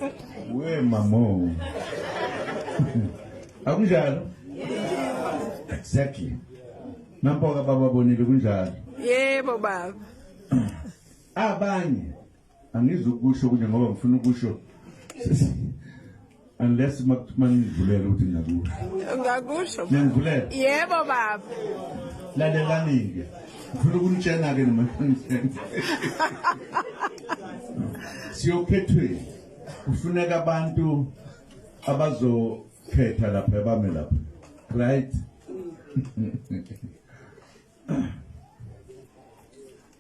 We mamo. Akunjalo? Exactly. Nampoka baba bonile kunjalo. Yebo baba. Abanye angizukusho kunje ngoba ngifuna ukusho unless mangivulela ukuthi ngakusho. Ungakusho? Ngivulela. Yebo baba. Lalelani-ke. Ngifuna ukunitshena-ke noma siyokhethwe kufuneka abantu abazokhetha lapha bame lapha. Right?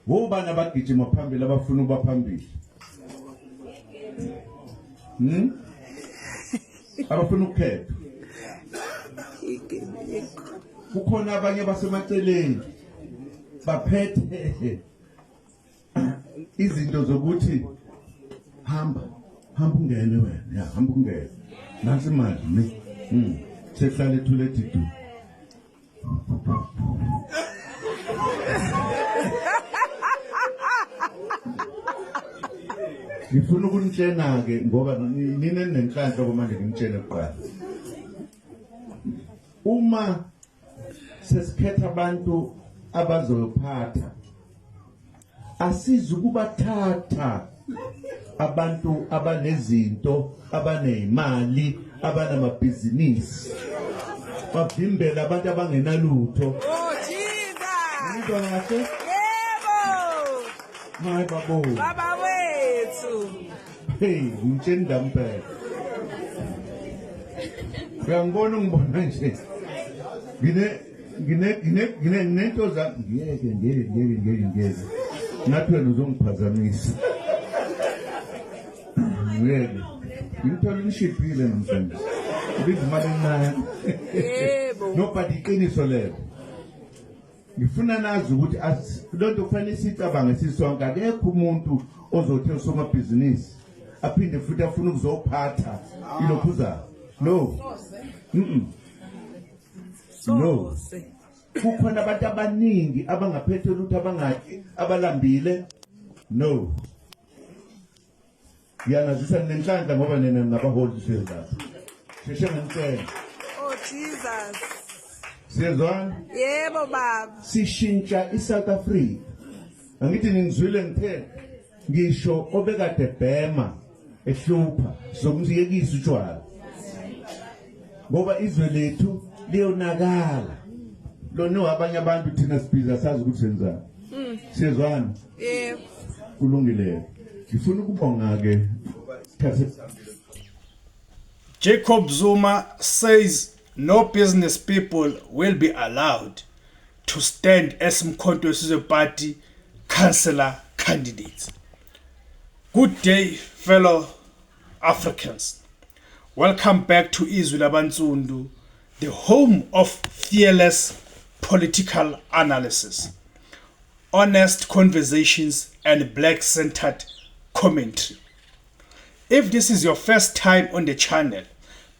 Wobani abagijima phambili abafuna uba phambili? Abafuna ukukhetha. Kukhona abanye basemaceleni baphethe izinto zokuthi hamba ungene wena, ya hamba ungene. Nasi manje sehlale ethule ethi du. Ngifuna ukunitshena-ke ngoba nine nenhlanhla komanje ngimtshene kuqala. Uma sesikhetha abantu abazophatha, asizukubathatha abantu abanezinto, abanezimali, abanamabhizinisi. Bavimbela abantu abangenalutho. Oh Jesus! Ngizwa kahle? Yebo! Hayi babo. Baba wethu. Hey, ngitsheni ndampela. Uyangibona ngibona nje. Nginento za ngeke. Nathi wena uzongiphazamisa. Ngeke. Ngithola inishipile namhlanje. Ibiza imali encane. Yebo. Nobody iqiniso lelo. Ngifuna nazi ukuthi lonto kufanele sicabange sisonke akekho umuntu ozothi usomabhizinisi aphinde futhi afuna ukuzophatha ilokhuza. No. No. Kukhona abantu abaningi abangaphethe lutho abangathi abalambile. No. Ngiyanazisa nenhlanhla ngoba nina ngabaholi lapha. Sheshe ngicela. Oh Jesus. Siyezwana? Yebo baba. Sishintsha iSouth Africa. Angithi ningizwile ngithe ngisho obekade bhema ehlupha sokumziyekisa utshwala. Ngoba izwe lethu liyonakala. Lona abanye abantu thina sibhiza sazi ukuthi senzani. Siyezwana? Yebo. Kulungile. Ngifuna ukubonga-ke Jacob Zuma says no business people will be allowed to stand as Umkhonto weSizwe Party councillor candidates. Good day, fellow Africans. Welcome back to Izwi Labansundu, the home of fearless political analysis, honest conversations, and black-centered commentary. If this is your first time on the channel,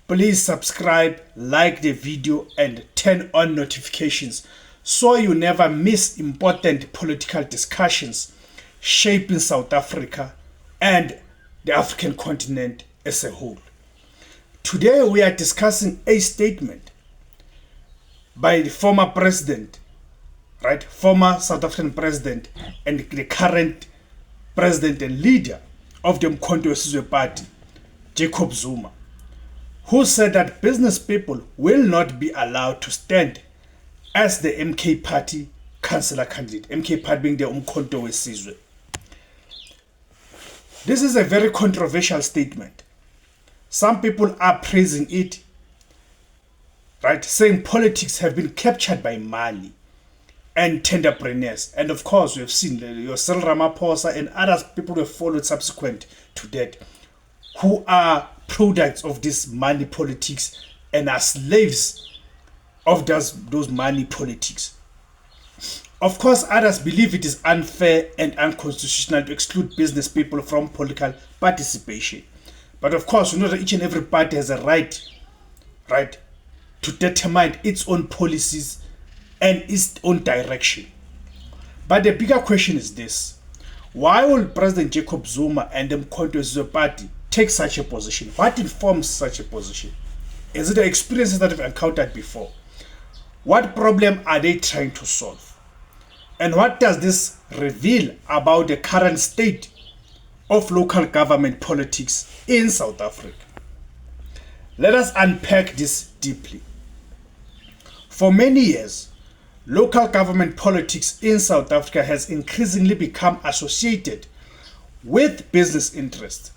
please subscribe, like the video, and turn on notifications so you never miss important political discussions shaping South Africa and the African continent as a whole. Today we are discussing a statement by the former president, former South African president and the current president and leader of the Umkhonto weSizwe Party, Jacob Zuma, who said that business people will not be allowed to stand as the MK Party councillor candidate, MK Party being the Umkhonto weSizwe. This is a very controversial statement. Some people are praising it, saying politics have been captured by money and tenderpreneurs. And of course, we have seen your Cyril Ramaphosa and other people who have followed subsequent to that, who are products of this money politics and are slaves of those money politics. Of course, others believe it is unfair and unconstitutional to exclude business people from political participation. But of course, we know that each and every party has a right to determine its own policies and its own direction. But the bigger question is this: why will President Jacob Zuma and the Umkhonto weSizwe Party take such a position? What informs such a position? Is it the experiences that they've encountered before? What problem are they trying to solve? And what does this reveal about the current state of local government politics in South Africa? Let us unpack this deeply. For many years, local government politics in South Africa has increasingly become associated with business interests,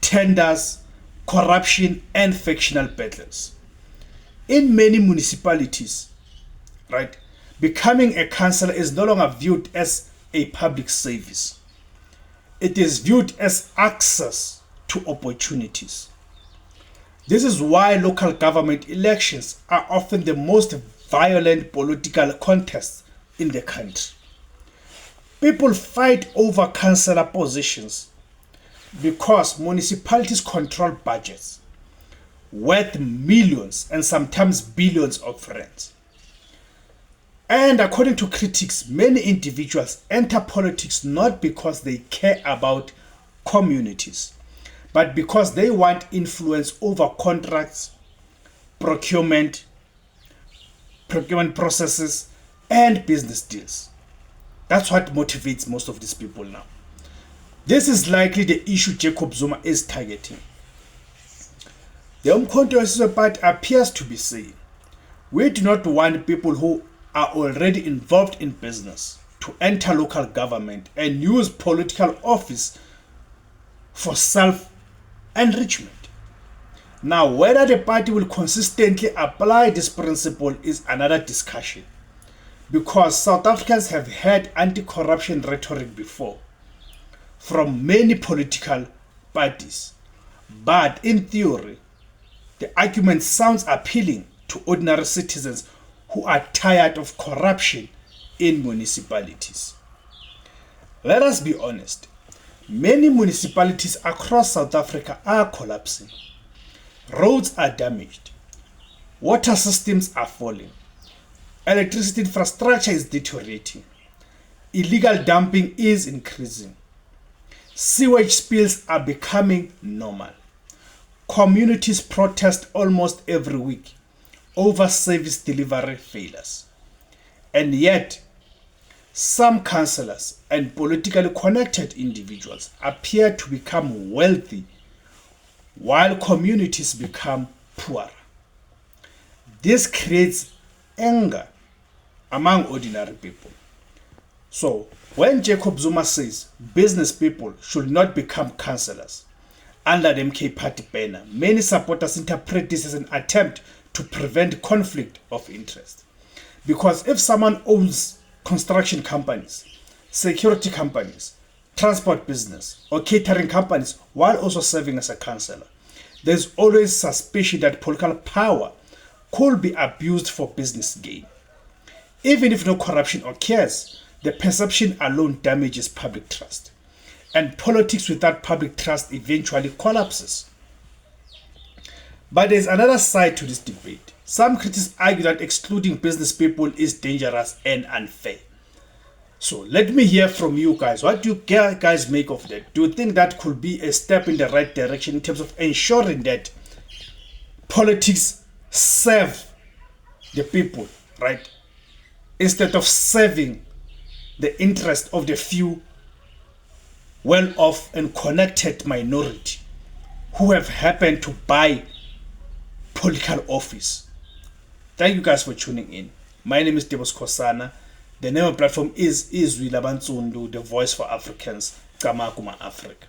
tenders, corruption, and factional battles. In many municipalities, right, becoming a councillor is no longer viewed as a public service. It is viewed as access to opportunities. This is why local government elections are often the most violent political contests in the country. People fight over councillor positions because municipalities control budgets worth millions and sometimes billions of rands. And according to critics, many individuals enter politics not because they care about communities, but because they want influence over contracts, procurement processes, and business deals. That's what motivates most of these people now. This is likely the issue Jacob Zuma is targeting. The Umkhonto weSizwe Party appears to be saying, we do not want people who are already involved in business to enter local government and use political office for self-enrichment. Now, whether the party will consistently apply this principle is another discussion, because South Africans have heard anti-corruption rhetoric before from many political parties. But in theory, the argument sounds appealing to ordinary citizens who are tired of corruption in municipalities. Let us be honest. Many municipalities across South Africa are collapsing. Roads are damaged. Water systems are falling. Electricity infrastructure is deteriorating. Illegal dumping is increasing. Sewage spills are becoming normal. Communities protest almost every week over service delivery failures. And yet, some councillors and politically connected individuals appear to become wealthy while communities become poorer. This creates anger among ordinary people. So, when Jacob Zuma says business people should not become councillors under the MK Party banner, many supporters interpret this as an attempt to prevent conflict of interest. Because if someone owns construction companies, security companies, transport business, or catering companies while also serving as a councillor, there's always suspicion that political power could be abused for business gain. Even if no corruption occurs, the perception alone damages public trust. And politics without public trust eventually collapses. But there's another side to this debate. Some critics argue that excluding business people is dangerous and unfair. So let me hear from you guys. What do you guys make of that? Do you think that could be a step in the right direction in terms of ensuring that politics serve the people, right? Instead of serving the interest of the few well-off and connected minority who have happened to buy political office. Thank you guys for tuning in. My name is Debos Kosana. The name of the platform is Izwi Labantsundu, the voice for Africans, Kamakuma Africa.